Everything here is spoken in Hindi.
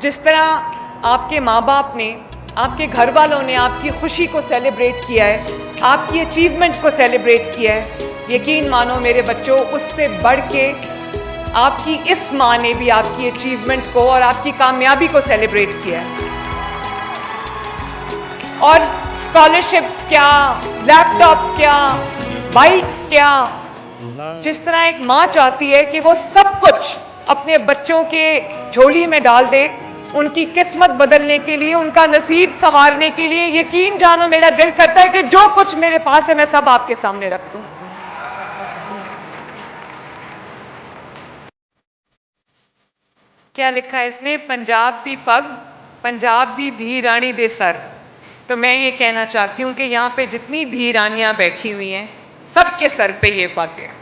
जिस तरह आपके माँ बाप ने, आपके घर वालों ने आपकी खुशी को सेलिब्रेट किया है, आपकी अचीवमेंट को सेलिब्रेट किया है, यकीन मानो मेरे बच्चों, उससे बढ़ के आपकी इस माँ ने भी आपकी अचीवमेंट को और आपकी कामयाबी को सेलिब्रेट किया है। और स्कॉलरशिप्स क्या, लैपटॉप्स क्या, बाइक क्या, जिस तरह एक माँ चाहती है कि वो सब कुछ अपने बच्चों के झोली में डाल दे, उनकी किस्मत बदलने के लिए, उनका नसीब संवारने के लिए, यकीन जानो मेरा दिल करता है कि जो कुछ मेरे पास है मैं सब आपके सामने रख दूं। क्या लिखा है इसने? पंजाब दी पग, पंजाब दी धी रानी दे सर। तो मैं ये कहना चाहती हूँ कि यहाँ पे जितनी धी रानियाँ बैठी हुई हैं, सबके सर पे ये पग है।